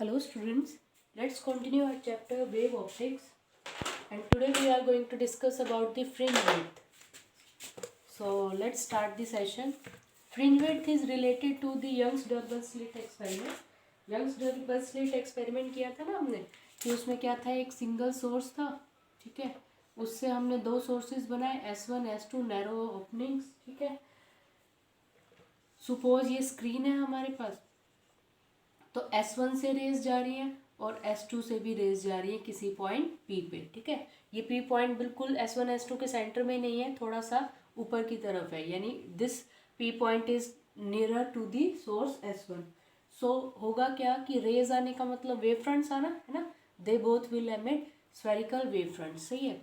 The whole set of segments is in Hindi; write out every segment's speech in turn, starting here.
Hello students, let's continue our chapter wave optics, and today we are going to discuss about the fringe width. So let's start the session. Fringe width is related to the Young's double slit experiment. Young's double slit experiment किया था ना हमने कि उसमें क्या था, एक सिंगल सोर्स था, ठीक है, उससे हमने दो सोर्सेज बनाए S1 S2 नैरो ओपनिंग्स, ठीक है। सपोज ये स्क्रीन है हमारे पास, तो S1 से रेज जा रही है और S2 से भी रेज जा रही है किसी पॉइंट P पे, ठीक है। ये P पॉइंट बिल्कुल S1 S2 के सेंटर में नहीं है, थोड़ा सा ऊपर की तरफ है, यानी this P point is nearer to the source S1। So होगा क्या कि रेज आने का मतलब वेव फ्रंट्स आना है ना, they both will emit spherical wave front, सही है।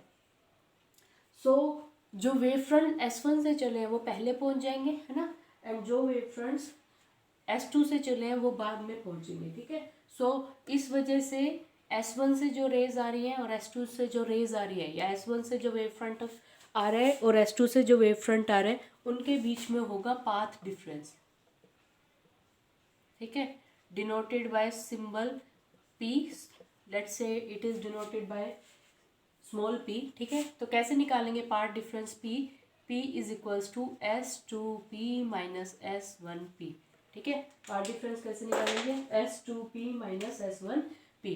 सो जो वेव फ्रंट S1 से चले हैं वो पहले पहुंच जाएंगे, है ना, एंड जो वेव फ्रंट्स S2 से चले हैं वो बाद में पहुंचेंगे, ठीक है। सो इस वजह से S1 से जो रेज आ रही है और S2 से जो रेज आ रही है, या S1 से जो वेव फ्रंट आ रहा है और S2 से जो वेव फ्रंट आ रहा है, उनके बीच में होगा पाथ डिफरेंस, ठीक है, denoted by symbol P। Let's say it is denoted by small p, ठीक है। तो कैसे निकालेंगे path difference P? P is equals to S2P minus S1P, ठीक है। पाथ डिफरेंस कैसे निकालेंगे? S2P माइनस S1P,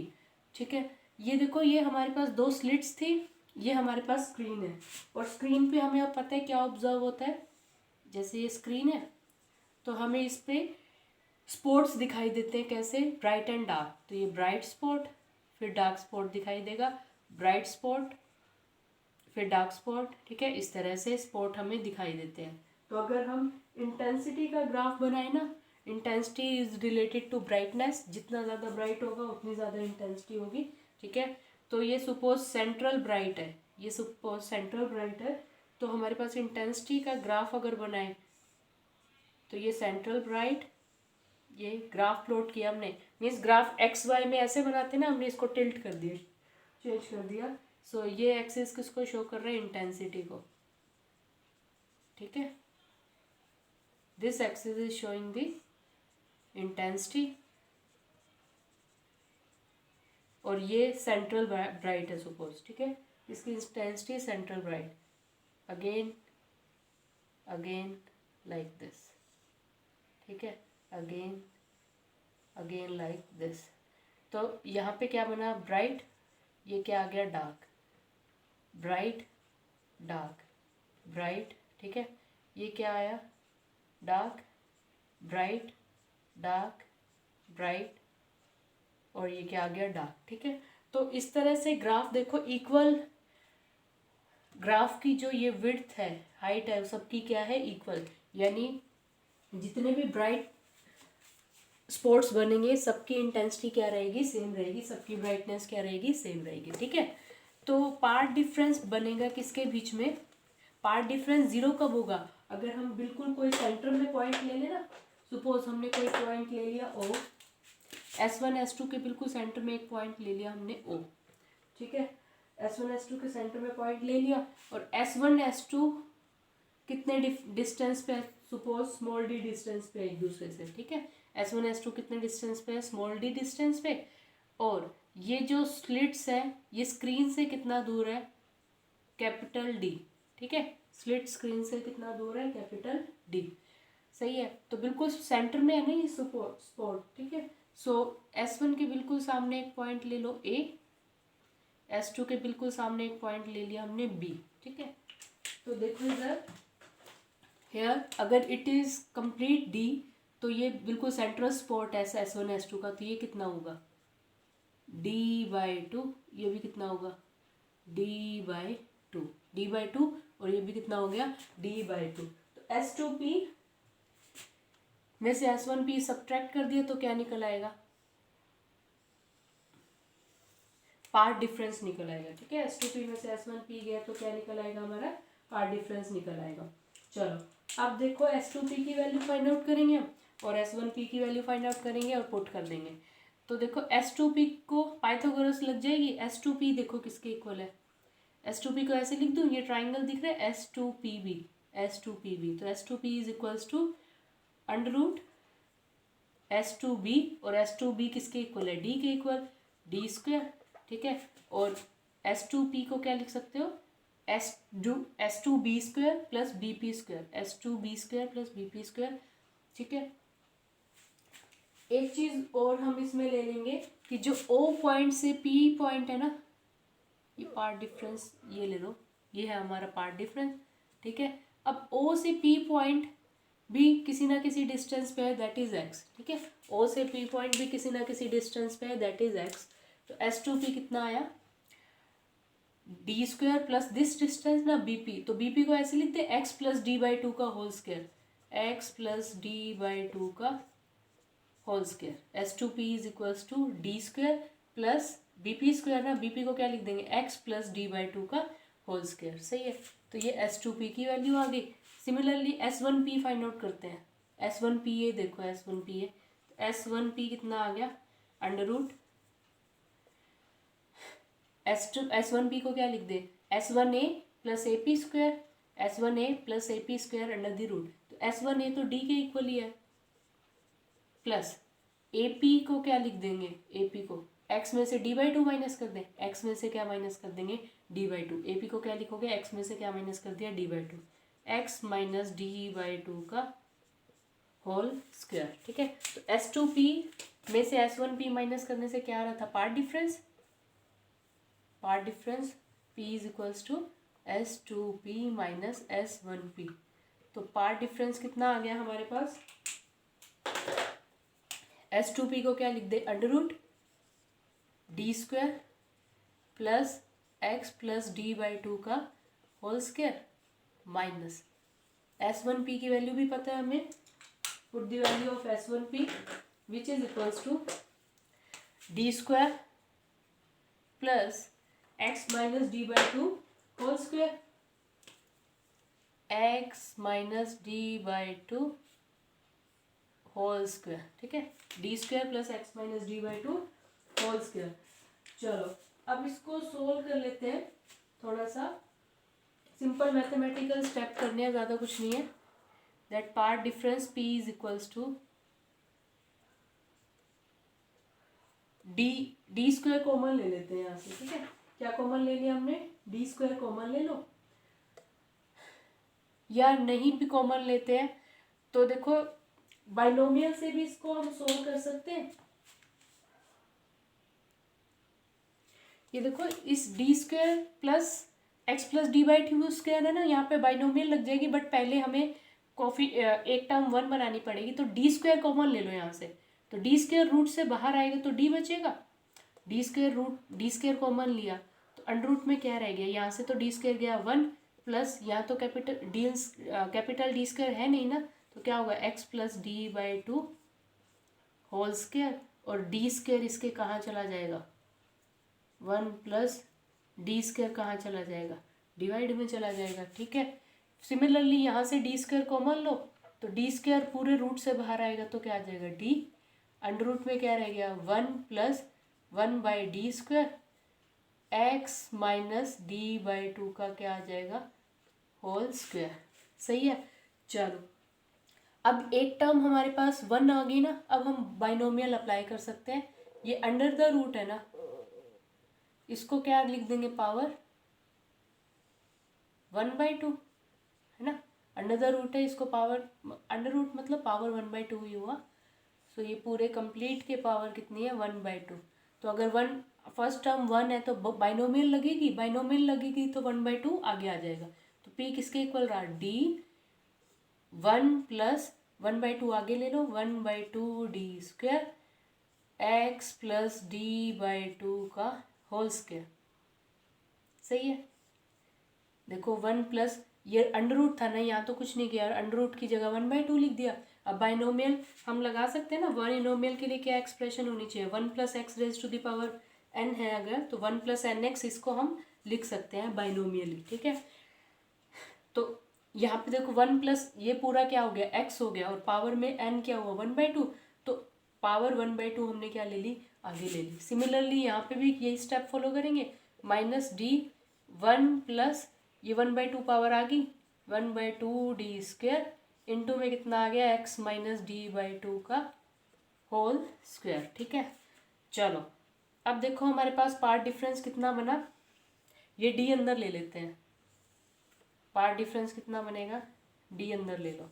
ठीक है। ये देखो, ये हमारे पास दो स्लिट्स थी, ये हमारे पास स्क्रीन है, और स्क्रीन पे हमें अब पता है क्या ऑब्जर्व होता है। जैसे ये स्क्रीन है तो हमें इस पे स्पॉट्स दिखाई देते हैं, कैसे? Bright and dark. तो ये ब्राइट स्पॉट, फिर डार्क स्पॉट दिखाई देगा, ब्राइट स्पॉट, फिर डार्क स्पॉट, ठीक है। इस तरह से स्पॉट हमें दिखाई देते हैं। तो अगर हम इंटेंसिटी का ग्राफ बनाए ना, intensity is related to brightness, जितना ज़्यादा ब्राइट होगा उतनी ज़्यादा इंटेंसिटी होगी, ठीक है। तो ये सपोज सेंट्रल ब्राइट है, ये सपोज सेंट्रल ब्राइट है, तो हमारे पास इंटेंसिटी का ग्राफ अगर बनाए तो ये सेंट्रल ब्राइट, ये ग्राफ प्लॉट किया हमने, मीन्स ग्राफ एक्स वाई में ऐसे बनाते ना, हमने इसको टिल्ट कर दिया, चेंज कर दिया। सो ये एक्सिस किसको शो कर रहा है? इंटेंसिटी को, ठीक है। This axis is showing the intensity, और ये सेंट्रल ब्राइट है सपोज, ठीक है। इसकी intensity central bright, again again like this, ठीक है, अगेन अगेन लाइक दिस। तो यहाँ पे क्या बना? ब्राइट, ये क्या आ गया? डार्क, ब्राइट डार्क, ब्राइट, ठीक है। ये क्या आया? डार्क ब्राइट डार्क ब्राइट, और ये क्या आ गया? डार्क, ठीक है। तो इस तरह से ग्राफ देखो, इक्वल ग्राफ की जो ये विड्थ है, हाइट है, सबकी क्या है? इक्वल, यानी जितने भी ब्राइट स्पॉट्स बनेंगे सबकी इंटेंसिटी क्या रहेगी? सेम रहेगी, सबकी ब्राइटनेस क्या रहेगी? सेम रहेगी, ठीक है। तो पार्ट डिफरेंस बनेगा किसके बीच में? पार्ट डिफरेंस जीरो कब होगा? अगर हम बिल्कुल कोई सेंटर में पॉइंट ले लें ना, सपोज हमने कोई पॉइंट ले लिया O, S1 S2 के बिल्कुल सेंटर में एक पॉइंट ले लिया हमने O, ठीक है। S1 S2 के सेंटर में पॉइंट ले लिया, और S1 S2 कितने डिस्टेंस पे? सपोज स्मॉल d डिस्टेंस पे एक दूसरे से, ठीक है। S1 S2 कितने डिस्टेंस पे है? स्मॉल d डिस्टेंस पे। और ये जो स्लिट्स है ये स्क्रीन से कितना दूर है? कैपिटल D, ठीक है। स्लिट स्क्रीन से कितना दूर है? कैपिटल D, सही है। तो बिल्कुल सेंटर में है ना ये स्पॉट, ठीक है। सो S1 के बिल्कुल सामने एक पॉइंट ले लो A, S2 के बिल्कुल सामने एक पॉइंट ले लिया हमने B, ठीक है। तो देखो इधर, हेयर अगर इट इज कंप्लीट D, तो ये बिल्कुल सेंट्रल स्पॉट है S1 S2 का, तो ये कितना होगा? D/2। ये भी कितना होगा? D/2, D/2, और ये भी कितना हो गया? D/2। तो S2P में से S1P सब्ट्रैक्ट कर दिया तो क्या निकल आएगा? पार्ट डिफरेंस निकल आएगा, ठीक है। S2P में से S1P गया तो क्या निकल आएगा? हमारा पार्ट डिफरेंस निकल आएगा। चलो अब देखो, S2P की वैल्यू फाइंड आउट करेंगे और S1P की वैल्यू फाइंड आउट करेंगे और पुट कर देंगे। तो देखो S2P को पाइथागोरस लग जाएगी। S2P देखो किसके इक्वल है? S2P को ऐसे लिख दूँ, ये ट्राइंगल दिख रहा है S2PB, S2PB, तो S2P is equals to under root S2b, और S2b किसके इक्वल है, डी के इक्वल, डी स्क्वायर, ठीक है। और S2p को क्या लिख सकते हो, S2b square plus bp square, S2b square plus bp square, ठीक है। एक चीज और हम इसमें ले लेंगे कि जो O पॉइंट से P पॉइंट है ना, ये पार्ट डिफरेंस ये ले लो, ये है हमारा पार्ट डिफरेंस, ठीक है। अब O से P पॉइंट भी किसी ना किसी डिस्टेंस पे है, दैट इज x, ठीक है। O से P पॉइंट भी किसी ना किसी डिस्टेंस पे है, दैट इज x। तो S2P कितना आया, D square plus this distance ना bp, तो bp को ऐसे लिखते हैं x plus D by two का whole square, x plus D by two का whole square. S2P is equals to D square plus bp square ना, bp को क्या लिख देंगे, x plus D by two का होल स्क्वायर, सही है। तो ये S2P की वैल्यू आ गई। सिमिलरली S1P फाइंड आउट करते हैं। S1P ये देखो, S1P है, S1P कितना आ गया, अंडर रूट S1P को क्या लिख दे, S1A plus AP square, S1A plus AP square under the root. तो S1A तो D के इक्वल ही है, प्लस AP को क्या लिख देंगे, AP को x में से d बाई टू माइनस कर दें, x में से क्या माइनस कर देंगे, d बाई टू। AP को क्या लिखोगे, x में से क्या माइनस कर दिया, d by two, x minus D by two का होल स्क्वायर, ठीक है। तो S2P में से S1P माइनस करने से क्या आ रहा था, path difference, path difference P is equals to S2P minus S1P। तो पार्ट डिफरेंस कितना आ गया हमारे पास, S2P को क्या लिख दे, under root D square plus X plus D by two का होल स्क्वायर माइनस S1P की वैल्यू भी पता है हमें, put the value of S1P which is equals to D square plus X minus D by two whole square, X minus D by two whole square, ठीक है। D square plus X minus D by two whole square. चलो अब इसको सोल्व कर लेते हैं, थोड़ा सा सिंपल मैथमेटिकल स्टेप करने हैं, ज़्यादा कुछ नहीं है। That path difference P is equals to D square common ले लेते हैं यहाँ से, ठीक है। क्या कॉमन ले लिया हमने, डी स्क्वायर कॉमन ले लो, या नहीं भी कॉमन लेते हैं तो देखो बाइनोमियल से भी इसको हम सोल्व कर सकते हैं। ये देखो इस D square plus X plus D by to square है ना, यहाँ पे बाइनोमियल लग जाएगी, बट पहले हमें एक टर्म वन बनानी पड़ेगी। तो डी स्क्वायर कॉमन ले लो यहाँ से, तो डी स्क्वायर रूट से बाहर आएगा तो डी बचेगा, डी स्क्वायर कॉमन लिया तो अंडर रूट में क्या रह गया, यहाँ से तो डी स्क्वायर गया वन, प्लस यहाँ तो कैपिटल डी स्क्वायर है नहीं ना, तो क्या होगा x plus D by two whole square, और डी स्क्वायर इसके कहाँ चला जाएगा, वन प्लस डी स्क्वायर कहाँ चला जाएगा, डिवाइड में चला जाएगा, ठीक है। सिमिलरली यहाँ से डी स्क्वायर कॉमन लो तो डी स्क्वायर पूरे रूट से बाहर आएगा तो क्या आ जाएगा, डी अंडर रूट में क्या रह गया, one plus one by D square, X minus D by two का क्या आ जाएगा, होल स्क्वायर, सही है। चलो अब एक टर्म हमारे पास वन आ गई ना, अब हम बाइनोमियल अप्लाई कर सकते हैं। ये अंडर द रूट है ना, इसको क्या लिख देंगे, पावर वन बाई टू है ना, अंडर द रूट है, इसको पावर, अंडर रूट मतलब पावर वन बाई टू ही हुआ। सो ये पूरे कंप्लीट के पावर कितनी है, वन बाई टू। तो अगर वन फर्स्ट टर्म वन है तो बाइनोमियल लगेगी तो वन बाई टू आगे आ जाएगा। तो P किसके इक्वल रहा, D one plus one by two आगे ले लो, one by two D square X plus D by two का होल स्क्वायर, सही है। देखो वन प्लस ये अंडर रूट था ना, यहाँ तो कुछ नहीं किया, अंडर रूट की जगह वन बाई टू लिख दिया। अब बाइनोमियल हम लगा सकते हैं ना, बाइनोमियल के लिए क्या एक्सप्रेशन होनी चाहिए, one plus x raise to the power n है अगर, तो वन प्लस एन एक्स इसको हम लिख सकते हैं बाइनोमियली, ठीक है। तो यहाँ पे देखो वन प्लस ये पूरा क्या हो गया, एक्स हो गया, और पावर में एन क्या हुआ, वन बाई टू, तो पावर वन बाई टू हमने क्या ले ली, आगे ले ली। सिमिलरली यहाँ पे भी यही स्टेप फॉलो करेंगे, माइनस डी वन प्लस ये वन बाई टू पावर आ गई, one by two D square into में कितना आ गया, x minus D by two का होल स्क्वायर। ठीक है, चलो अब देखो हमारे पास पार्ट डिफरेंस कितना बना, ये डी अंदर ले लेते हैं। पार्ट डिफरेंस कितना बनेगा, डी अंदर ले लो,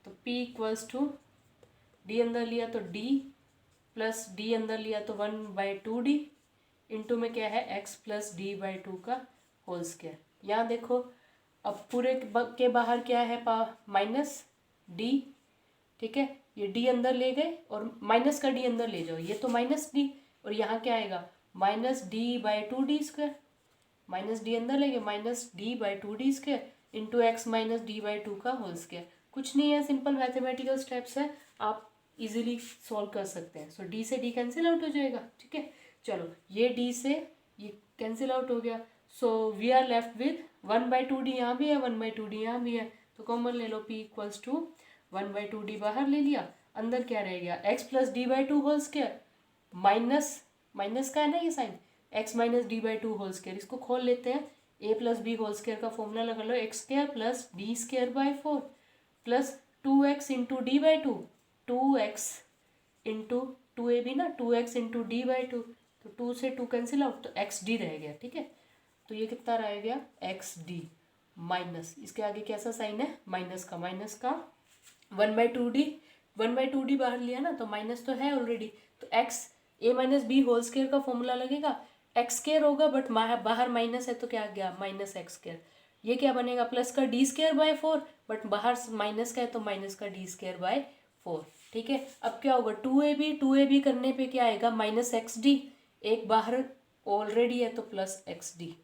तो p इक्वल्स टू डी अंदर लिया तो d प्लस डी अंदर लिया तो 1/2d इंटू में क्या है x plus D by two का होल स्क्वायर। यहाँ देखो अब पूरे के बाहर क्या है माइनस d। ठीक है, ये d अंदर ले गए और माइनस का d अंदर ले जाओ, ये तो माइनस d और यहाँ क्या आएगा minus D by two D square. Minus D अंदर लेंगे minus D by two D square into x minus D by two का होल स्क्वायर। कुछ नहीं है, सिंपल मैथमेटिकल स्टेप्स है, आप इजीली सॉल्व कर सकते हैं। सो डी से डी कैंसिल आउट हो जाएगा। ठीक है, चलो ये डी से ये कैंसिल आउट हो गया। So we are left with 1/2d, यहाँ भी है 1/2d यहाँ भी है, तो कॉमन ले लो, p इक्वल्स टू 1/2d बाहर ले लिया, अंदर क्या रह गया x plus D by two whole square, minus minus का है ना ये sign, x minus D by two whole square. इसको खोल लेते हैं, a plus B whole square का फॉर्मूला लगा लो, X square plus D square by four plus 2x into D by two, 2x into 2ab ना, 2x into D by to, तो 2 से 2 कैंसिल आउट, तो एक्स डी रह गया। ठीक है, तो ये कितना रह गया एक्स डी माइनस, इसके आगे कैसा साइन है माइनस का, 1/2d बाहर लिया ना तो माइनस तो है ऑलरेडी, तो x a minus b whole square का फॉर्मूला लगेगा, एक्स स्क्वायर होगा बट बाहर माइनस है तो क्या आ गया माइनस एक्स स्क्वायर। ये क्या बनेगा प्लस का D square by four, but बाहर माइनस का है तो माइनस का डी स्क्वायर बाय फोर। ठीक है, अब क्या होगा 2ab करने पे क्या आएगा माइनस एक्स डी, एक बाहर ऑलरेडी है तो प्लस एक्स डी।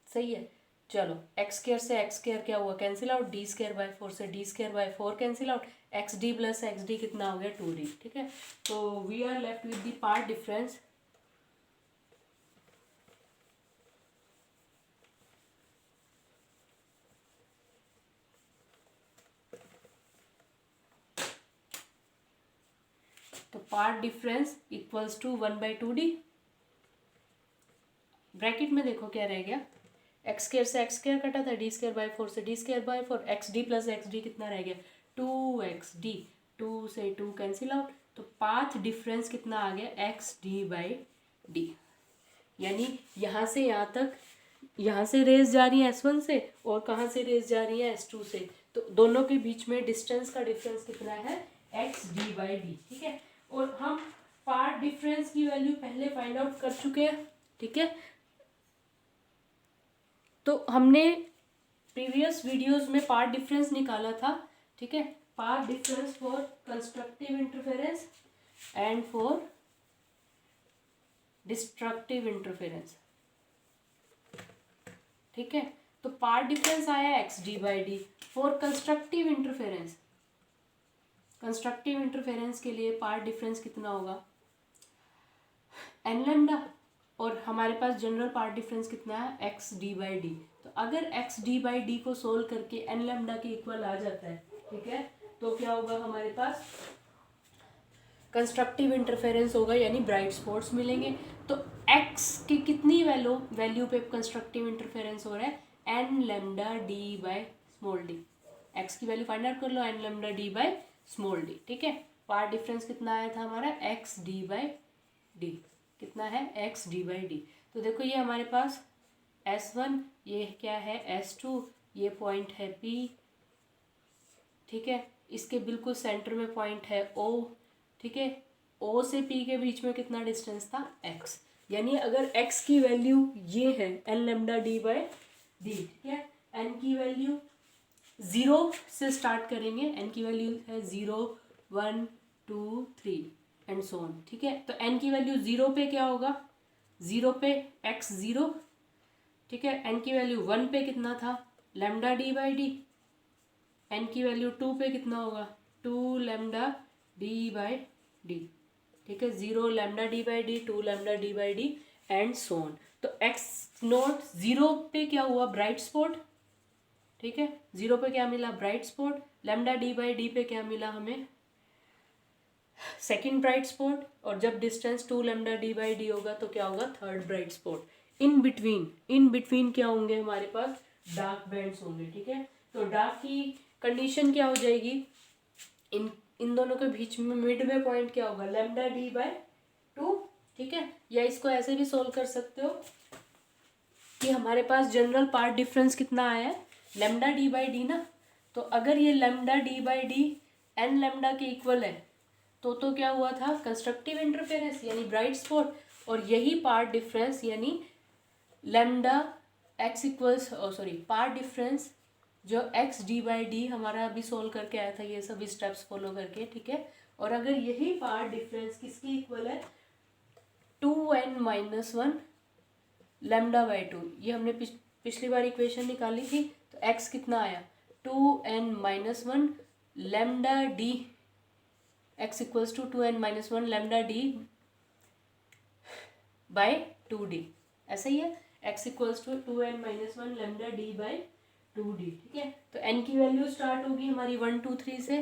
सही है, चलो एक्स स्क्वायर से एक्स स्क्वायर क्या हुआ cancel out, D square by four से D square by four cancel out, X D plus X D कितना हो गया 2d। ठीक है, तो we are left with the path difference. तो path difference equals to 1/2d, bracket में देखो क्या रह गया, एक्स स्क्वायर से एक्स स्क्वायर कटा था, डी स्क्वायर बाय फोर से D square by four, x D plus X D कितना रह गया 2xd, 2 से 2 कैंसिल आउट, तो पाथ डिफरेंस कितना आ गया एक्स डी बाई डी। यानी यहाँ से यहाँ तक, यहाँ से रेस जा रही है S1 से और कहाँ से रेस जा रही है S2 से, तो दोनों के बीच में डिस्टेंस का डिफरेंस कितना है एक्स डी बाई डी। ठीक है, और हम पार्ट डिफरेंस की वैल्यू पहले फाइंड आउट कर चुके हैं। ठीक है, तो हमने प्रीवियस वीडियोस में पार्ट डिफरेंस निकाला था। ठीक है, path difference for constructive interference and for destructive interference. ठीक है, तो पार्ट डिफरेंस आया x d by D. For constructive interference, constructive interference के लिए पार्ट डिफरेंस कितना होगा एन लैम्डा, और हमारे पास जनरल पार्ट डिफरेंस कितना है एक्स डी बाई डी। तो अगर एक्स डी बाई डी को सोल्व करके एन लैम्डा के इक्वल आ जाता है, ठीक है, तो क्या होगा हमारे पास कंस्ट्रक्टिव इंटरफेरेंस होगा, यानी ब्राइट स्पॉट्स मिलेंगे। तो एक्स की कितनी वैल्यू पे कंस्ट्रक्टिव इंटरफेरेंस हो रहा है N lambda D by small D. X की वैल्यू फाइंड आउट कर लो, N lambda D by small D. ठीक है, पार्ट डिफरेंस कितना आया था हमारा एक्स डी बाई डी, कितना है एक्स डी बाई डी। तो देखो ये हमारे पास S1, ये क्या है S2, ये पॉइंट है P। ठीक है, इसके बिल्कुल सेंटर में पॉइंट है O। ठीक है, O से P के बीच में कितना डिस्टेंस था x, यानी अगर x की वैल्यू ये है n lambda d by d. ठीक है, n की वैल्यू 0 से स्टार्ट करेंगे, n की वैल्यू है 0 1 2 3 एंड सो ऑन। ठीक है, तो n की वैल्यू 0 पे क्या होगा, 0 पे x 0। ठीक है, n की वैल्यू 1 पे कितना था lambda d by D, n की वैल्यू 2 पे कितना होगा 2 लेमडा डी बाई डी। ठीक है, 0 lambda d by D, 2 lambda d by D and so on. तो x नॉट 0 पे क्या हुआ ब्राइट स्पॉट। ठीक है, 0 पे क्या मिला bright spot, lambda d by D पे क्या मिला हमें सेकंड ब्राइट स्पॉट, और जब distance 2 lambda d by D होगा तो क्या होगा third bright spot. In between क्या होंगे हमारे पास डार्क बैंड्स होंगे। ठीक है, तो डार्क की कंडीशन क्या हो जाएगी, इन दोनों के बीच में मिड में पॉइंट क्या होगा, लैम्डा डी बाय 2, ठीक है। या इसको ऐसे भी सोल्व कर सकते हो कि हमारे पास जनरल पार्ट डिफरेंस कितना आया है, लैम्डा डी बाई डी ना। तो अगर ये lambda D by d n lambda के इक्वल है तो क्या हुआ था, कंस्ट्रक्टिव इंटरफेरेंस यानी ब्राइट स्पॉट, और यही पार्ट डिफरेंस यानी lambda x equals sorry path difference जो एक्स डी बाई डी हमारा अभी सोल्व करके आया था, ये सभी स्टेप्स फॉलो करके, ठीक है। और अगर यही पार्ट डिफरेंस किसकी इक्वल है, 2n-1 लैम्डा बाई 2, ये हमने पिछली बार इक्वेशन निकाली थी, तो x कितना आया 2n-1 lambda d, x equals to 2n-1 lambda D by 2d, ऐसा ही है, x equals to 2n-1 lambda D by 2d, ठीक है। तो n की वैल्यू स्टार्ट होगी हमारी 1 2 3 से,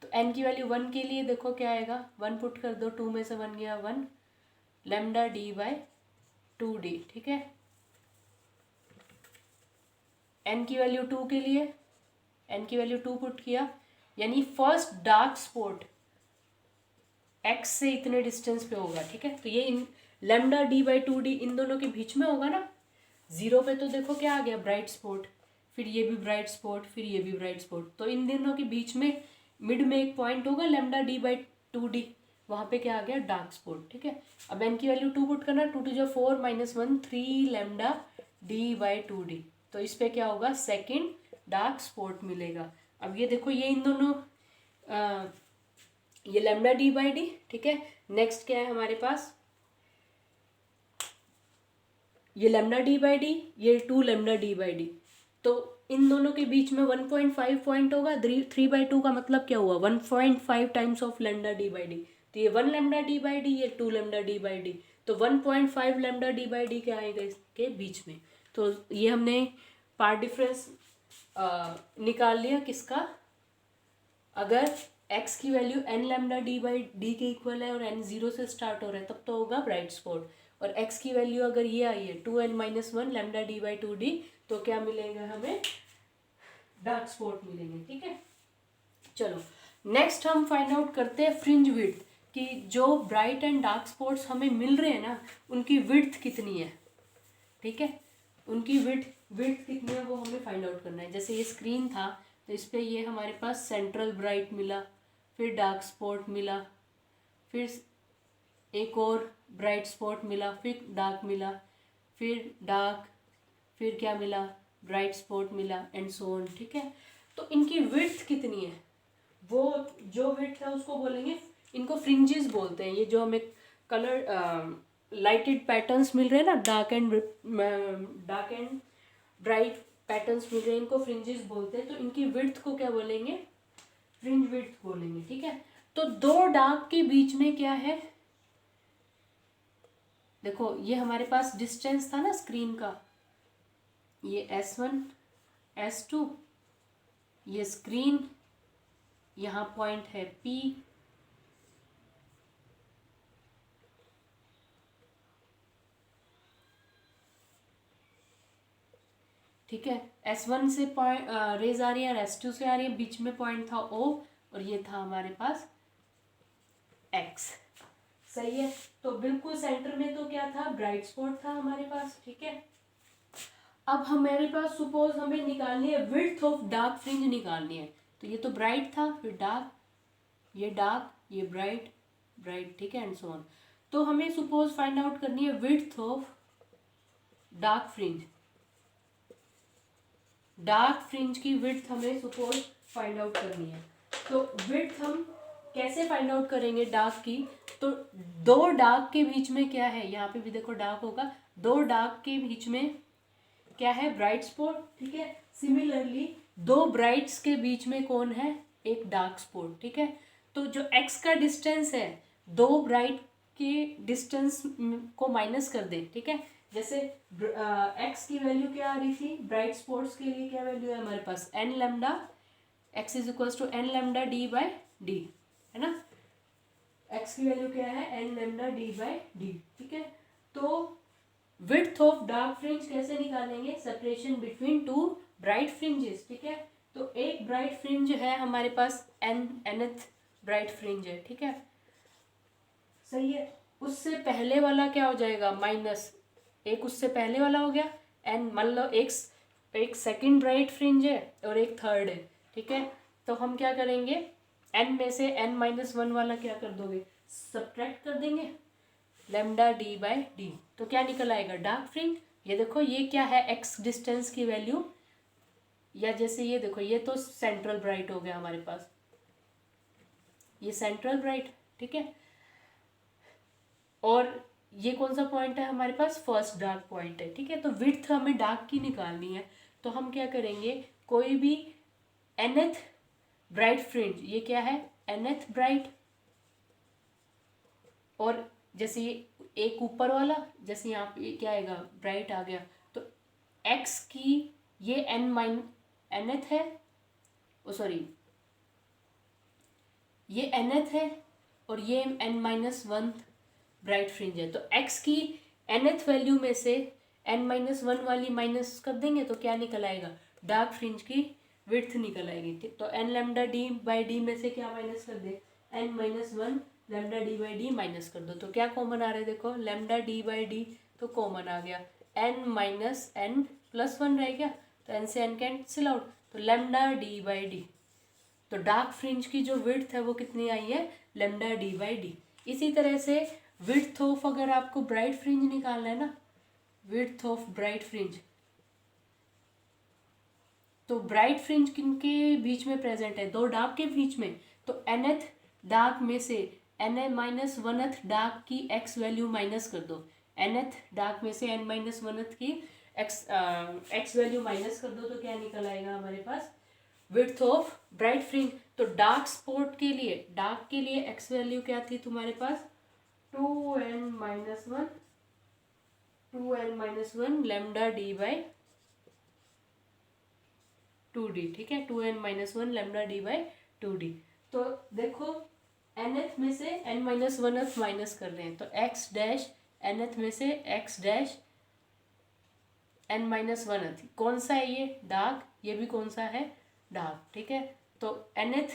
तो n की वैल्यू 1 के लिए देखो क्या आएगा, 1 पुट कर दो, 2 में से 1 गया 1 लैम्डा डी बाई 2d, ठीक है। n की वैल्यू 2 के लिए n की वैल्यू 2 पुट किया, यानी फर्स्ट डार्क स्पॉट x से इतने डिस्टेंस पे होगा, ठीक है। तो ये लैम्डा डी बाई 2d इन दोनों के बीच में होगा ना, 0 पे तो देखो क्या आ गया, ब्राइट स्पॉट, फिर ये भी ब्राइट स्पॉट, फिर ये भी ब्राइट स्पॉट, तो इन दोनों के बीच में मिड में एक पॉइंट होगा लैम्डा डी बाई 2d, वहाँ पे क्या आ गया, डार्क स्पॉट, ठीक है। अब n की वैल्यू 2 पुट करना, 2 2 4 -1 3 लैम्डा डी बाई 2d, तो इस पे क्या होगा, सेकेंड डार्क स्पॉट मिलेगा। अब ये देखो ये इन दोनों ये लैम्डा डी बाई डी, ठीक है। नेक्स्ट क्या है हमारे पास, ये लैम्डा डी बाई डी, ये 2 लैम्डा डी बाई डी, तो इन दोनों के बीच में 1.5 पॉइंट होगा, 3/2 का मतलब क्या हुआ, 1.5 times of lambda D by d, तो ये 1 लैम्डा डी बाई डी, ये 2 लैम्डा डी बाई डी, तो 1.5 लैम्डा डी बाई डी क्या आएगा इसके बीच में। तो ये हमने पार्ट डिफरेंस निकाल लिया किसका, अगर x की value n lambda D by D के इक्वल है और n 0 से स्टार्ट हो रहा है तब तो होगा ब्राइट स्पॉट, और x की वैल्यू अगर ये आई है 2n-1 lambda D by 2d, तो क्या मिलेगा हमें, डार्क स्पॉट मिलेंगे, ठीक है। चलो नेक्स्ट हम फाइंड आउट करते हैं फ्रिंज विड्थ, कि जो ब्राइट एंड डार्क स्पॉट्स हमें मिल रहे हैं ना उनकी विड्थ कितनी है, ठीक है, उनकी विड्थ कितनी है वो हमें फाइंड आउट करना है। जैसे ये स्क्रीन था तो इस पर ये हमारे पास सेंट्रल ब्राइट मिला, फिर डार्क स्पॉट मिला, फिर एक और ब्राइट स्पॉट मिला, फिर डार्क मिला, फिर डार्क, फिर क्या मिला, ब्राइट स्पॉट मिला, एंड सो ऑन, ठीक है। तो इनकी विड्थ कितनी है, वो जो विड्थ है उसको बोलेंगे, इनको फ्रिंजेस बोलते हैं। ये जो हमें कलर लाइटेड पैटर्न्स मिल रहे हैं ना, डार्क एंड ब्राइट पैटर्न्स मिल रहे हैं, इनको फ्रिंजेस बोलते हैं। तो इनकी विड्थ को क्या बोलेंगे, फ्रिंज विड्थ बोलेंगे, ठीक है। तो दो डार्क के बीच में क्या है, देखो ये हमारे पास डिस्टेंस था ना स्क्रीन का, ये S1 S2, ये स्क्रीन, यहाँ पॉइंट है P, ठीक है। S1 से पॉइंट रेज आ रही है और S2 से आ रही है, बीच में पॉइंट था O, और ये था हमारे पास X, सही है। तो बिल्कुल सेंटर में तो क्या था, ब्राइट स्पॉट था हमारे पास, ठीक है। अब हमारे पास सपोज हमें निकालनी है विड्थ ऑफ डार्क फ्रिंज निकालनी है, तो ये तो ब्राइट था, फिर डार्क, ये ब्राइट ब्राइट, ठीक है, एंड सो ऑन। तो हमें सपोज फाइंड आउट करनी है width of dark fringe, dark fringe की विड्थ हमें सपोज फाइंड आउट करनी है। तो विड्थ हम कैसे फाइंड आउट करेंगे डार्क की, तो दो डार्क के बीच में क्या है, यहाँ पे भी देखो डार्क होगा, दो डार्क के बीच में क्या है, ब्राइट स्पॉट, ठीक है। सिमिलरली दो ब्राइट्स के बीच में कौन है, एक डार्क स्पॉट, ठीक है। तो जो x का डिस्टेंस है, दो ब्राइट के डिस्टेंस को माइनस कर दे, ठीक है। जैसे x की वैल्यू क्या आ रही थी, ब्राइट स्पॉट्स के लिए क्या वैल्यू है हमारे पास, n lambda, x is equals to n lambda D by d, है ना। x की वैल्यू क्या है, n lambda D by d, ठीक है। तो विड्थ ऑफ डार्क फ्रिंज कैसे निकालेंगे, separation between two bright fringes, ठीक है। तो एक ब्राइट फ्रिंज है हमारे पास, nth ब्राइट फ्रिंज है, ठीक है, सही है। उससे पहले वाला क्या हो जाएगा, माइनस एक, उससे पहले वाला हो गया एन, मान लो एक सेकंड ब्राइट फ्रिंज है और एक थर्ड है, ठीक है। तो हम क्या करेंगे, एन में से n-1 वाला क्या कर दोगे, सब्ट्रैक्ट कर देंगे, लेमडा डी बाई डी। तो क्या निकल आएगा, डार्क फ्रिंज। ये देखो ये क्या है, एक्स डिस्टेंस की वैल्यू, या जैसे ये देखो ये तो सेंट्रल ब्राइट हो गया हमारे पास, ये सेंट्रल ब्राइट, ठीक है। और ये कौन सा पॉइंट है हमारे पास, फर्स्ट डार्क पॉइंट है, ठीक है। तो विड्थ हमें डार्क की निकालनी है, तो हम क्या करेंगे, कोई भी nth ब्राइट फ्रिंज, ये क्या है nth ब्राइट, और जैसे ये एक ऊपर वाला, जैसे यहाँ पे क्या आएगा, ब्राइट आ गया, तो x की ये nth है, ओ सॉरी ये nth है और ये n-1 ब्राइट फ्रिंज है। तो x की nth वैल्यू में से n-1 वाली माइनस कर देंगे तो क्या निकल आएगा, डार्क फ्रिंज की विड्थ निकल आएगी, ठीक। तो n lambda D by D में से क्या माइनस कर दे, n-1 lambda D by D minus कर दो, तो क्या कॉमन आ रहा है, देखो लैम्डा डी बाई डी तो कॉमन आ गया, n-n+1 रह गया, तो n से n कैंसिल आउट, तो लैम्डा डी बाई डी। तो डार्क फ्रिंज की जो विड्थ है वो कितनी आई है, लैम्डा डी बाई डी। इसी तरह से विड्थ ऑफ, अगर आपको ब्राइट फ्रिंज निकालना है ना, विड्थ ऑफ ब्राइट फ्रिंज, तो ब्राइट फ्रिंज किनके बीच में प्रेजेंट है, दो डार्क के बीच में, तो nth डार्क में से n-1th डार्क की x वैल्यू माइनस कर दो, nth डार्क में से n-1th की x वैल्यू माइनस कर दो, तो क्या निकल आएगा हमारे पास, विड्थ ऑफ ब्राइट फ्रिंज। तो डार्क स्पॉट के लिए, डार्क के लिए x वैल्यू क्या थी तुम्हारे पास, 2n-1 lambda D by 2d, ठीक है, 2n-1 lambda D by 2d। तो देखो nth में से n-1th माइनस कर रहे हैं, तो x डैश nth में से x डैश n-1th, कौन सा है ये, डार्क, ये भी कौन सा है, डार्क, ठीक है। तो nth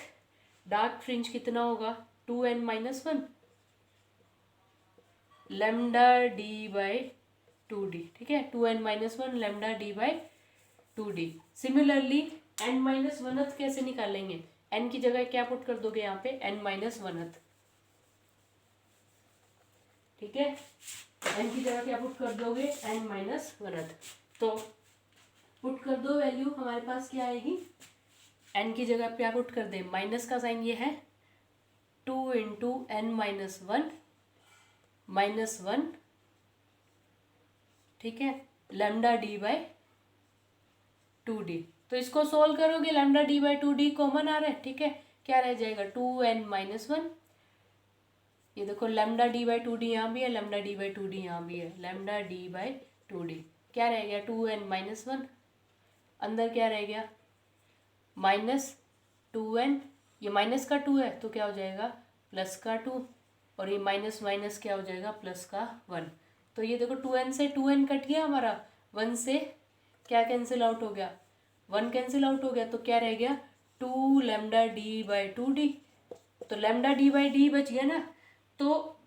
डार्क फ्रिंज कितना होगा, 2n-1 lambda D by 2d, ठीक है, 2n-1 lambda D by 2d। Similarly n-1th कैसे निकालेंगे, n की जगह क्या पुट कर दोगे यहाँ पे, n-1th, ठीक है, n की जगह क्या पुट कर दोगे, n-1th। तो पुट कर दो वैल्यू, हमारे पास क्या आएगी, n की जगह क्या पुट कर दे, माइनस का साइन ये है, 2 इंटू n-1 -1, ठीक है, लैम्डा डी बाई 2d। तो इसको सोल्व करोगे, lambda D by 2d common आ रहा है, ठीक है, क्या रह जाएगा, 2n-1, ये देखो लैम्डा डी बाई 2d यहाँ भी है, लैम्डा डी बाई 2d यहाँ भी है, लैम्डा डी बाई 2d क्या रह गया, 2n-1, अंदर क्या रह गया, -2n, ये माइनस का 2 है तो क्या हो जाएगा, प्लस का 2, और ये माइनस माइनस क्या हो जाएगा, प्लस का 1। तो ये देखो 2n से 2n कट गया हमारा, 1 से क्या कैंसिल आउट हो गया, 1 कैंसिल आउट हो गया, तो क्या रह गया, 2 लैम्डा डी बाई 2d। तो लैम्डा डी बाई डी बच गया ना। तो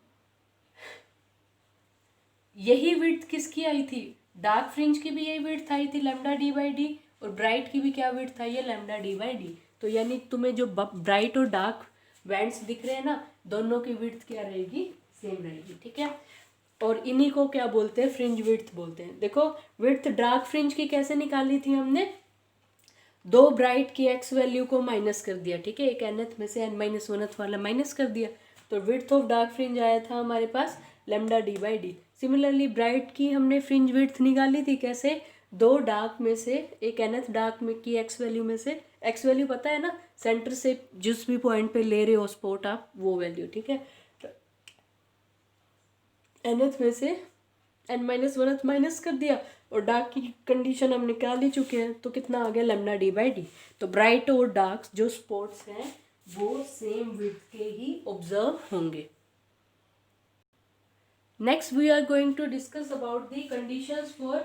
यही विड्थ किसकी आई थी, डार्क फ्रिंज की भी यही विड्थ आई थी, लैम्डा डी बाई डी, और ब्राइट की भी क्या विड्थ था, ये लैम्डा डी बाई डी। तो यानी तुम्हें जो ब्राइट और डार्क बैंड्स दिख रहे हैं ना, दोनों की विड्थ क्या रहेगी, सेम रहेगी, ठीक है। और इन्हीं को क्या बोलते हैं, फ्रिंज विड्थ बोलते हैं। देखो विड्थ डार्क फ्रिंज की कैसे निकाली थी हमने, दो ब्राइट की एक्स वैल्यू को माइनस कर दिया, ठीक है, एक nth में से n-1th वाला माइनस कर दिया, तो विड्थ ऑफ डार्क फ्रिंज आया था हमारे पास lambda D by D. Similarly bright की हमने फ्रिंज विड्थ निकाली थी कैसे, दो डार्क में से एक nth डार्क में की एक्स वैल्यू में से, एक्स वैल्यू पता है ना, सेंटर से जिस भी पॉइंट पे ले रहे हो स्पॉट आप, वो वैल्यू, ठीक है। तो nth में से n-1th माइनस कर दिया, और डार्क की कंडीशन हम निकाल ही चुके हैं, तो कितना आ गया, लैम्डा डी बाई डी। तो ब्राइट और डार्क जो स्पॉट्स हैं वो सेम विड्थ के ही ऑब्जर्व होंगे। Next we are going to discuss about the conditions for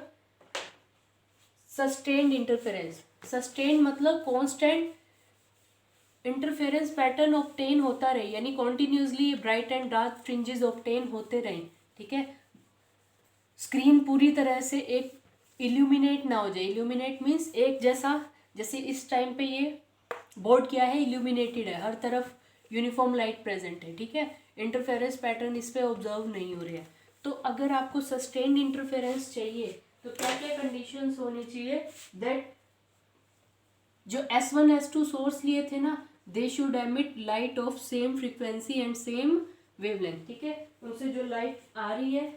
sustained interference. Sustain मतलब कॉन्स्टेंट इंटरफेरेंस पैटर्न ऑब्टेन होता रहे, यानी continuously bright and dark fringes obtain होते रहे, ठीक है। स्क्रीन पूरी तरह से एक इल्यूमिनेट ना हो जाए, इल्यूमिनेट मीन्स एक जैसा, जैसे इस टाइम पे ये बोर्ड क्या है, इल्यूमिनेटेड है, हर तरफ यूनिफॉर्म लाइट प्रेजेंट है, ठीक है। इंटरफेरेंस पैटर्न इस पे ऑब्जर्व नहीं हो रहे हैं। तो अगर आपको सस्टेन्ड इंटरफेरेंस चाहिए तो क्या क्या कंडीशंस होनी चाहिए, दैट जो S1 S2 सोर्स लिए थे ना, they should emit light of same frequency and same wavelength, ठीक है। उनसे जो लाइट आ रही है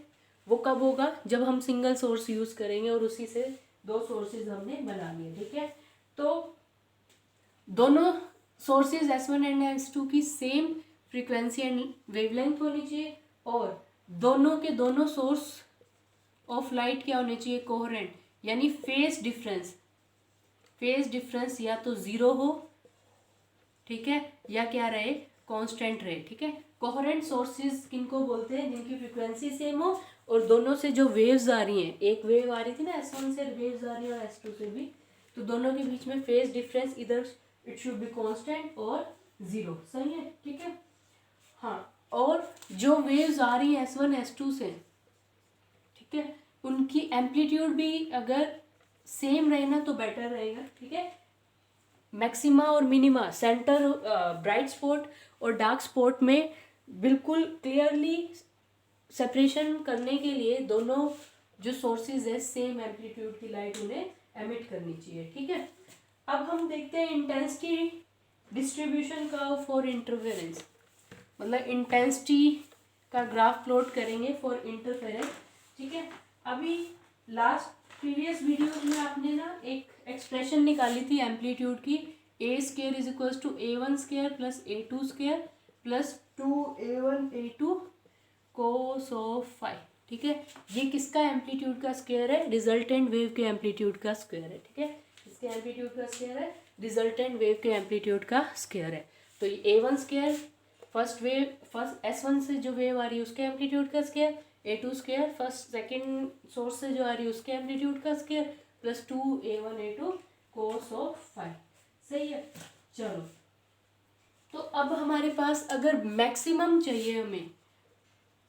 वो कब होगा, जब हम सिंगल सोर्स यूज करेंगे और उसी से दो सोर्सेज हमने बना लिए, ठीक है। तो दोनों सोर्सेज S1 एंड S2 की सेम फ्रीक्वेंसी एंड वेवलेंथ होनी चाहिए, और दोनों के दोनों सोर्स ऑफ लाइट क्या होने चाहिए, कोहेरेंट, यानी फेज डिफरेंस या तो जीरो हो, ठीक है, या क्या रहे, कांस्टेंट रहे, ठीक है। कोहेरेंट सोर्सेज किनको बोलते हैं, जिनकी फ्रीक्वेंसी सेम हो और दोनों से जो वेव्स आ रही हैं, एक वेव आ रही थी ना S1 से, वेव्स आ रही है और S2 से भी, तो दोनों के बीच में फेज डिफरेंस इधर इट शुड बी कांस्टेंट और जीरो, सही है, ठीक है। हाँ, और जो वेव्स आ रही है S1 S2 से, ठीक है, उनकी एम्पलीट्यूड भी अगर सेम रहे ना तो बेटर रहेगा, ठीक है। मैक्सिमा और मिनिमा, सेंटर ब्राइट स्पॉट और डार्क स्पॉट में बिल्कुल क्लियरली सेपरेशन करने के लिए दोनों जो सोर्सेज है सेम एम्पलीट्यूड की लाइट उन्हें एमिट करनी चाहिए, ठीक है। अब हम देखते हैं इंटेंसिटी डिस्ट्रीब्यूशन का फॉर इंटरफेरेंस, मतलब इंटेंसिटी का ग्राफ प्लॉट करेंगे फॉर इंटरफेरेंस, ठीक है। अभी लास्ट प्रीवियस वीडियोज में आपने ना एक एक्सप्रेशन निकाली थी एम्पलीट्यूड की, A square is equals to A1 square plus A2 square plus 2A1 A2 cos of phi, ठीक है। ये किसका एम्पलीट्यूड का स्केयर है, रिजल्टेंट वेव के एम्पलीट्यूड का स्क्वायर है, ठीक है। किसके एम्पलीट्यूड का स्केयर है, रिजल्टेंट वेव के एम्पलीट्यूड का स्केयर है। तो ये A1 स्केयर फर्स्ट S1 से जो वेव आ रही है उसके एम्पलीट्यूड का square, A2 square first second source से जो आ रही है उसके एम्पलीट्यूड का square plus 2A1 A2 cos of five, सही है। चलो, तो अब हमारे पास अगर मैक्सिमम चाहिए, हमें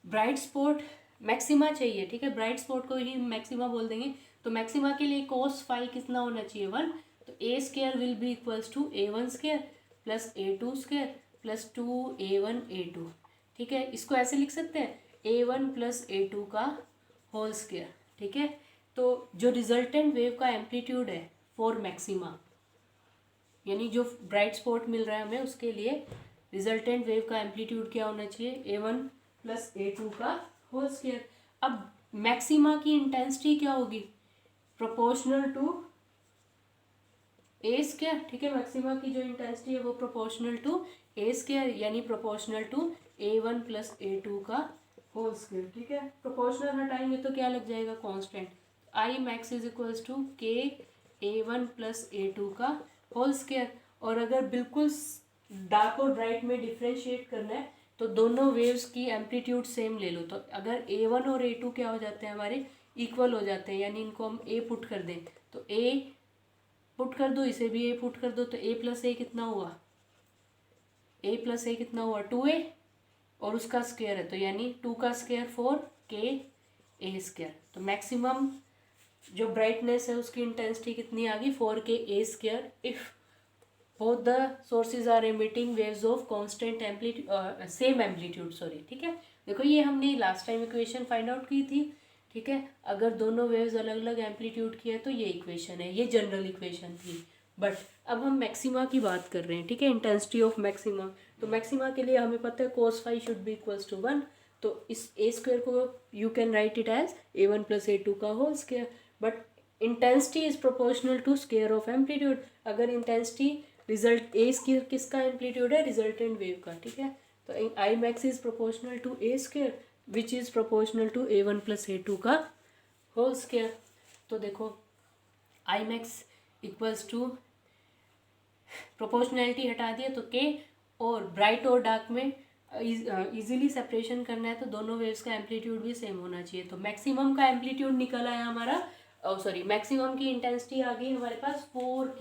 ब्राइट स्पॉट मैक्सिमा चाहिए, ठीक है, ब्राइट स्पॉट को ही मैक्सिमा बोल देंगे। तो मैक्सिमा के लिए कोस फाइव कितना होना चाहिए, 1, तो A square will be equals to A1 square plus A2 square plus 2A1 A2, ठीक है। इसको ऐसे लिख सकते हैं A1 प्लस A2 का होल स्केयर, ठीक है। तो जो रिजल्टेंट वेव का एम्पलीट्यूड है फॉर मैक्सिमा, यानी जो ब्राइट स्पॉट मिल रहा है हमें, उसके लिए रिजल्टेंट वेव का एम्पलीट्यूड क्या होना चाहिए, A1 प्लस A2 का होल स्केयर। अब मैक्सिमा की इंटेंसिटी क्या होगी, प्रोपोर्शनल टू A स्केयर, ठीक है। मैक्सिमा की जो इंटेंसिटी है वो प्रोपोर्शनल टू A स्केयर, यानी proportional to A1 plus A2 का होल स्केयर, ठीक है। प्रोपोर्शनल हटाएंगे तो क्या लग जाएगा, constant. I max is equals to K A1 plus A2 का होल स्केयर। और अगर बिल्कुल डार्क और ब्राइट में डिफ्रेंशिएट करना है तो दोनों वेव्स की एम्पलीट्यूड सेम ले लो। तो अगर A1 और A2 क्या हो जाते हैं, हमारे इक्वल हो जाते हैं, यानी इनको हम A पुट कर दें तो A पुट कर दो, इसे भी A पुट कर दो, तो A प्लस A कितना हुआ, A प्लस A कितना हुआ 2A, और उसका स्क्वायर है तो यानी 2 का स्क्वायर 4K A स्क्वायर। तो मैक्सिमम जो ब्राइटनेस है उसकी इंटेंसिटी कितनी आ गई, 4K A square if both the sources are emitting waves of constant amplitude same amplitude, sorry, ठीक है। देखो ये हमने last time equation find out की थी, ठीक है। अगर दोनों वेव्स अलग अलग एम्पलीट्यूड की है तो ये इक्वेशन है, ये जनरल इक्वेशन थी। बट अब हम मैक्सिमा की बात कर रहे हैं, ठीक है, इंटेंसिटी ऑफ मैक्सिमा। तो मैक्सिमा के लिए हमें पता है cos phi should be equals to 1, तो इस A स्क्वायर को you can write it as A1 plus A2 का whole square. But intensity is proportional to square of amplitude. अगर इंटेंसिटी रिजल्ट A किसका एम्पलीट्यूड है, रिजल्टेंट वेव का, ठीक है। तो I max is proportional to A square which is proportional to A1 plus A2 का होल स्क्वायर। तो देखो I max equals to proportionality हटा दिया तो K, और ब्राइट और डार्क में इजीली सेपरेशन करना है तो दोनों वेव्स का एम्पलीट्यूड भी सेम होना चाहिए। तो मैक्सिमम का एम्पलीट्यूड निकल आया हमारा सॉरी मैक्सिमम की इंटेंसिटी आ गई हमारे पास 4ka²।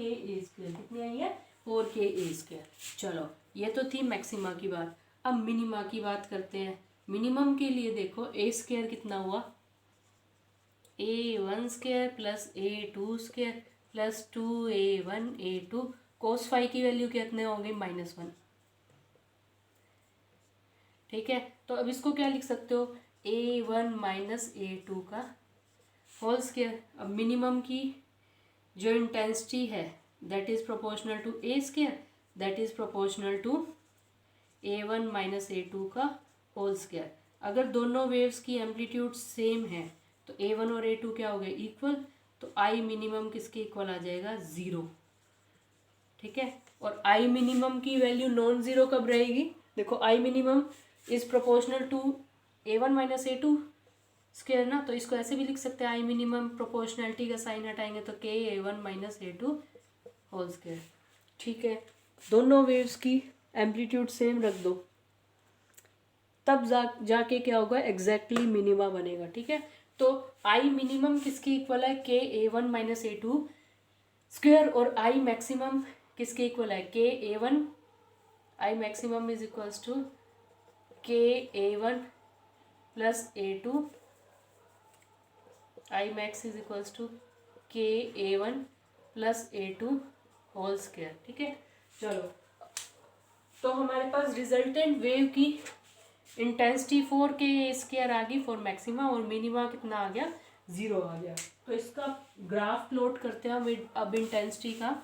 कितनी आई है? 4ka²। चलो ये तो थी मैक्सिमा की बात। अब मिनिमा की बात करते हैं। मिनिमम के लिए देखो a² कितना हुआ, a1² plus a2² plus 2a1 a2 cos phi की वैल्यू कितने होंगे? -1। ठीक है, तो अब इसको क्या लिख सकते हो? a1 माइनस a2 का होल स्क्वायर। अब मिनिमम की जो इंटेंसिटी है that is proportional to a², that is proportional to a1 minus a2 का होल स्क्वायर। अगर दोनों वेव्स की एम्पलीट्यूड सेम है तो a1 और a2 क्या हो गए? इक्वल। तो आई मिनिमम किसके इक्वल आ जाएगा? 0। ठीक है, और आई मिनिमम की वैल्यू नॉन ज़ीरो कब रहेगी? देखो I minimum is proportional to a1 minus a2 square ना, तो इसको ऐसे भी लिख सकते हैं, आई मिनिमम प्रोपोर्शनैलिटी का साइन हटाएंगे तो ka1 minus a2 whole square. ठीक है, दोनों वेव्स की एम्पलीट्यूड सेम रख दो, तब जाके क्या होगा? एग्जैक्टली मिनिमा बनेगा। ठीक है, तो आई मिनिमम किसकी इक्वल है? ka1 माइनस a2 स्क्वायर, और आई मैक्सिमम किसके इक्वल है? ka1। I maximum is equals to ka1 plus a2। I max is equals to ka1 plus a2 whole square. ठीक है, चलो तो हमारे पास रिजल्टेंट वेव की इंटेंसिटी 4ka² आ गई फॉर मैक्सिमा, और मिनिमा कितना आ गया? 0 आ गया। तो इसका ग्राफ प्लॉट करते हैं अब इंटेंसिटी का।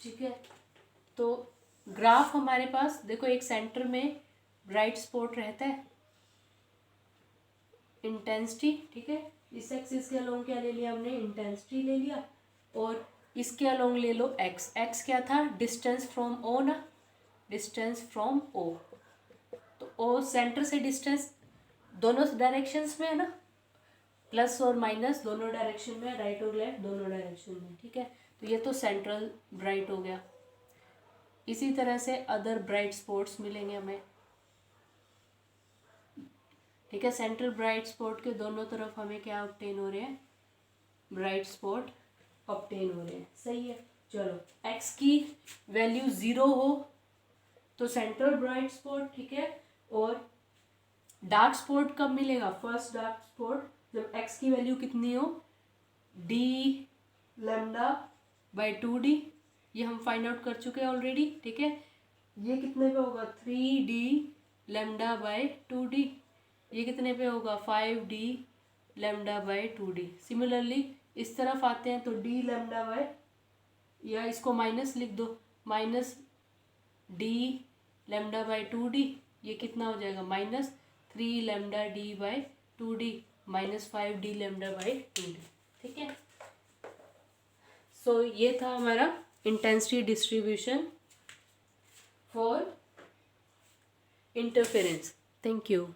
ठीक है, तो ग्राफ हमारे पास देखो, एक सेंटर में ब्राइट स्पॉट रहता है, इंटेंसिटी। ठीक है, इस एक्सिस के अलोंग क्या ले लिया हमने? इंटेंसिटी ले लिया, और इसके अलोंग ले लो एक्स। एक्स क्या था? डिस्टेंस फ्रॉम ओ ना, डिस्टेंस फ्रॉम ओ। तो ओ सेंटर से डिस्टेंस दोनों डायरेक्शंस में है ना, प्लस और माइनस दोनों डायरेक्शन में, राइट और लेफ्ट दोनों डायरेक्शन में। ठीक है, तो ये तो सेंट्रल ब्राइट हो गया। इसी तरह से अदर ब्राइट स्पॉट्स मिलेंगे हमें। ठीक है, सेंट्रल ब्राइट स्पॉट के दोनों तरफ हमें क्या ऑब्टेन हो रहे हैं? ब्राइट स्पॉट ऑब्टेन हो रहे हैं। सही है, चलो एक्स की वैल्यू 0 हो तो सेंट्रल ब्राइट स्पॉट। ठीक है, और डार्क स्पॉट कब मिलेगा? फर्स्ट डार्क स्पॉट जब एक्स की वैल्यू कितनी हो? D lambda by 2d। ये हम फाइंड आउट कर चुके हैं ऑलरेडी। ठीक है, ये कितने पे होगा? 3d lambda by 2d। ये कितने पे होगा? 5d lambda by 2d। Similarly इस तरफ आते हैं तो d लैम्डा बाई, या इसको माइनस लिख दो, minus d lambda by 2d। ये कितना हो जाएगा? -3 lambda d by 2d minus 5d lambda by 2d। ठीक है, सो ये था हमारा intensity distribution for interference. Thank you.